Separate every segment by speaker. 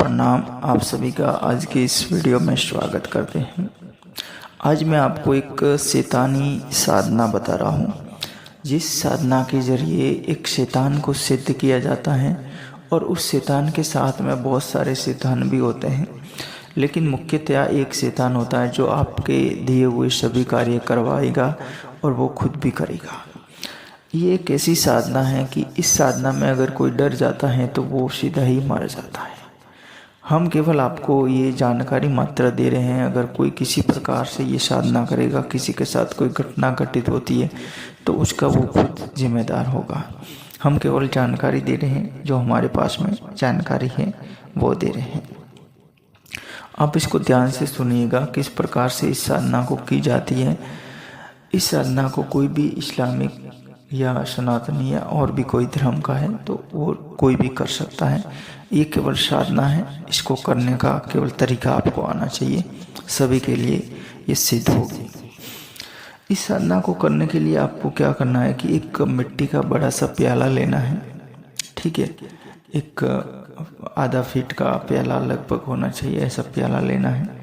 Speaker 1: प्रणाम। आप सभी का आज के इस वीडियो में स्वागत करते हैं। आज मैं आपको एक शैतानी साधना बता रहा हूँ, जिस साधना के जरिए एक शैतान को सिद्ध किया जाता है। और उस शैतान के साथ में बहुत सारे शैतान भी होते हैं, लेकिन मुख्यतया एक शैतान होता है जो आपके दिए हुए सभी कार्य करवाएगा और वो खुद भी करेगा। ये एक ऐसी साधना है कि इस साधना में अगर कोई डर जाता है तो वो सीधा ही मर जाता है। हम केवल आपको ये जानकारी मात्र दे रहे हैं। अगर कोई किसी प्रकार से ये साधना करेगा, किसी के साथ कोई घटना घटित होती है तो उसका वो खुद जिम्मेदार होगा। हम केवल जानकारी दे रहे हैं, जो हमारे पास में जानकारी है वो दे रहे हैं। आप इसको ध्यान से सुनिएगा किस प्रकार से इस साधना को की जाती है। इस साधना को कोई भी इस्लामिक या सनातनी या और भी कोई धर्म का है तो वो कोई भी कर सकता है। ये केवल साधना है, इसको करने का केवल तरीका आपको आना चाहिए, सभी के लिए ये सिद्ध होगी। इस साधना को करने के लिए आपको क्या करना है कि एक मिट्टी का बड़ा सा प्याला लेना है, ठीक है। एक आधा फीट का प्याला लगभग होना चाहिए, ऐसा प्याला लेना है।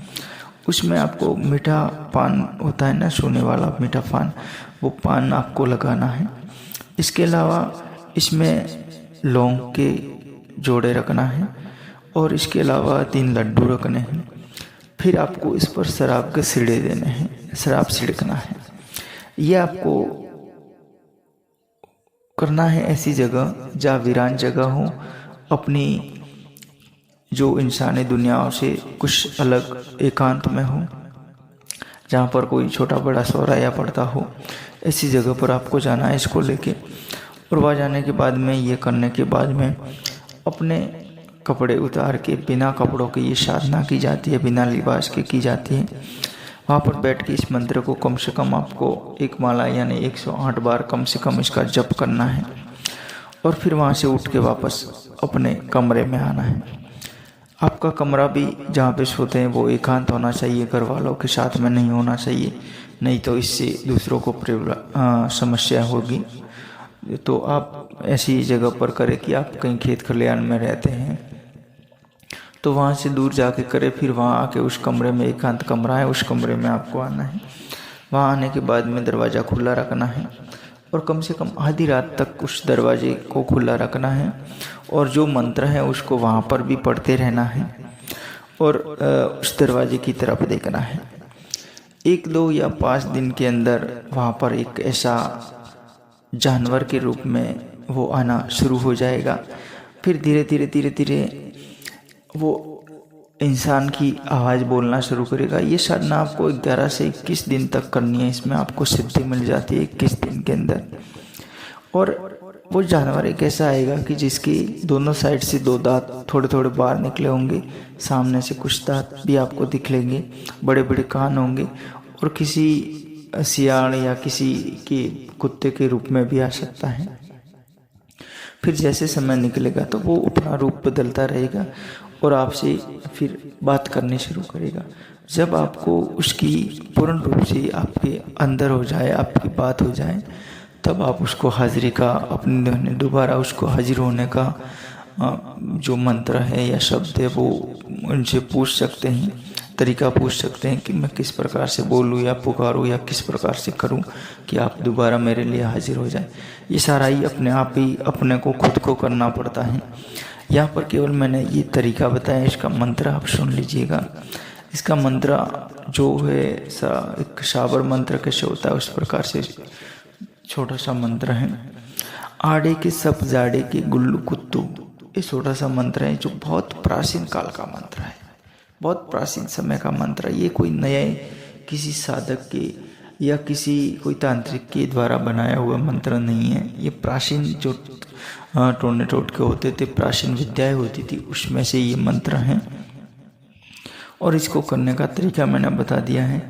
Speaker 1: उसमें आपको मीठा पान होता है ना, सोने वाला मीठा पान, वो पान आपको लगाना है। इसके अलावा इसमें लौंग के जोड़े रखना है और इसके अलावा 3 लड्डू रखने हैं। फिर आपको इस पर शराब के सिड़े देने हैं, शराब छिड़कना है। ये आपको करना है ऐसी जगह जहाँ वीरान जगह हो, अपनी जो इंसानी दुनिया से कुछ अलग एकांत में हो, जहाँ पर कोई छोटा बड़ा सौराया पड़ता हो, ऐसी जगह पर आपको जाना है इसको लेके। और वहाँ जाने के बाद में, ये करने के बाद में अपने कपड़े उतार के, बिना कपड़ों के ये साधना की जाती है, बिना लिबास के की जाती है। वहाँ पर बैठ के इस मंत्र को कम से कम आपको एक माला यानी 108 बार कम से कम इसका जप करना है। और फिर वहाँ से उठ के वापस अपने कमरे में आना है। आपका कमरा भी जहाँ पे सोते हैं वो एकांत होना चाहिए, घर वालों के साथ में नहीं होना चाहिए, नहीं तो इससे दूसरों को समस्या होगी। तो आप ऐसी जगह पर करें कि आप कहीं खेत खलिहान में रहते हैं तो वहाँ से दूर जाके करें। फिर वहाँ आके उस कमरे में, एकांत कमरा है, उस कमरे में आपको आना है। वहाँ आने के बाद में दरवाज़ा खुला रखना है और कम से कम आधी रात तक उस दरवाजे को खुला रखना है। और जो मंत्र है उसको वहाँ पर भी पढ़ते रहना है और उस दरवाजे की तरफ देखना है। 1, 2 या 5 दिन के अंदर वहाँ पर एक ऐसा जानवर के रूप में वो आना शुरू हो जाएगा। फिर धीरे धीरे धीरे धीरे वो इंसान की आवाज़ बोलना शुरू करेगा। ये साधना आपको 11 से 21 दिन तक करनी है। इसमें आपको सिद्धि मिल जाती है 21 दिन के अंदर। और वो जानवर एक ऐसा आएगा कि जिसकी दोनों साइड से 2 दांत थोड़े थोड़े बाहर निकले होंगे, सामने से कुछ दांत भी आपको दिखलेंगे, बड़े बड़े कान होंगे और किसी सियाड़ या किसी के कुत्ते के रूप में भी आ सकता है। फिर जैसे समय निकलेगा तो वो अपना रूप बदलता रहेगा और आपसे फिर बात करनी शुरू करेगा। जब आपको उसकी पूर्ण रूप से आपके अंदर हो जाए, आपकी बात हो जाए, तब आप उसको हाजिरी का, अपने दोबारा उसको हाजिर होने का जो मंत्र है या शब्द है वो उनसे पूछ सकते हैं, तरीका पूछ सकते हैं कि मैं किस प्रकार से बोलूँ या पुकारूँ या किस प्रकार से करूँ कि आप दोबारा मेरे लिए हाजिर हो जाए। ये सारा ही अपने आप ही अपने को खुद को करना पड़ता है। यहाँ पर केवल मैंने ये तरीका बताया, इसका मंत्र आप सुन लीजिएगा। इसका मंत्र जो है एक शाबर मंत्र कैसे होता है उस प्रकार से छोटा सा मंत्र है। आड़े के सब जाड़े के गुल्लू कुत्तू, ये छोटा सा मंत्र है जो बहुत प्राचीन काल का मंत्र है, बहुत प्राचीन समय का मंत्र है। ये कोई नए किसी साधक के या किसी कोई तांत्रिक के द्वारा बनाया हुआ मंत्र नहीं है। ये प्राचीन जो टोने टोटके होते थे, प्राचीन विद्याएं होती थी, उसमें से ये मंत्र हैं। और इसको करने का तरीका मैंने बता दिया है।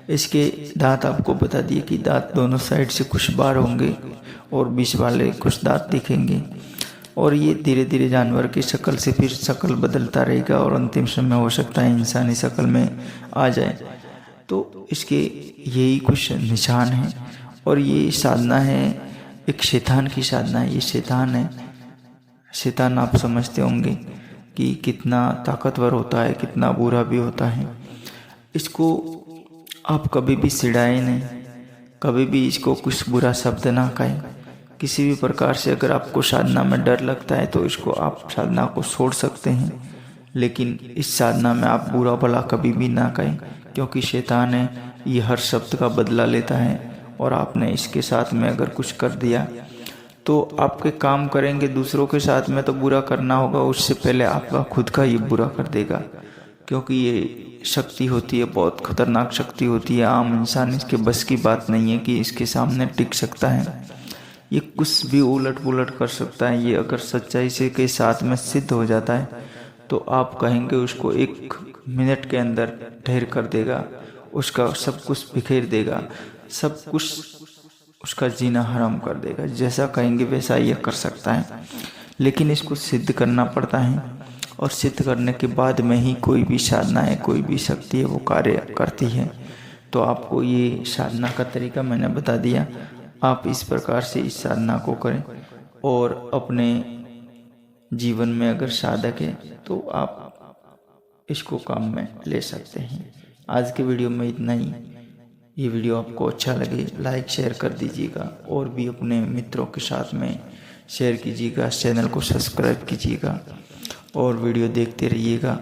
Speaker 1: इसके दांत आपको बता दिए कि दांत दोनों साइड से कुछ बार होंगे और बीच वाले कुछ दांत दिखेंगे। और ये धीरे धीरे जानवर की शक्ल से फिर शक्ल बदलता रहेगा और अंतिम समय हो सकता है इंसानी शक्ल में आ जाए। तो इसके यही कुछ निशान हैं। और ये साधना है, एक शैतान की साधना है। ये शैतान है, शैतान आप समझते होंगे कि कितना ताकतवर होता है, कितना बुरा भी होता है। इसको आप कभी भी चिढ़ाएं नहीं, कभी भी इसको कुछ बुरा शब्द ना कहें। किसी भी प्रकार से अगर आपको साधना में डर लगता है तो इसको आप साधना को छोड़ सकते हैं, लेकिन इस साधना में आप बुरा भला कभी भी ना कहें, क्योंकि शैतान है ये हर शब्द का बदला लेता है। और आपने इसके साथ में अगर कुछ कर दिया तो आपके काम करेंगे दूसरों के साथ में तो बुरा करना होगा, उससे पहले आपका खुद का ये बुरा कर देगा। क्योंकि ये शक्ति होती है, बहुत खतरनाक शक्ति होती है। आम इंसान इसके बस की बात नहीं है कि इसके सामने टिक सकता है। ये कुछ भी उलट पुलट कर सकता है। ये अगर सच्चाई से के साथ में सिद्ध हो जाता है तो आप कहेंगे उसको 1 मिनट के अंदर ढेर कर देगा, उसका सब कुछ बिखेर देगा, सब कुछ उसका जीना हराम कर देगा। जैसा कहेंगे वैसा ये कर सकता है, लेकिन इसको सिद्ध करना पड़ता है। और सिद्ध करने के बाद में ही कोई भी साधना है, कोई भी शक्ति है वो कार्य करती है। तो आपको ये साधना का तरीका मैंने बता दिया। आप इस प्रकार से इस साधना को करें और अपने जीवन में अगर साधक है तो आप इसको काम में ले सकते हैं। आज के वीडियो में इतना ही। ये वीडियो आपको अच्छा लगे लाइक शेयर कर दीजिएगा और भी अपने मित्रों के साथ में शेयर कीजिएगा। चैनल को सब्सक्राइब कीजिएगा और वीडियो देखते रहिएगा।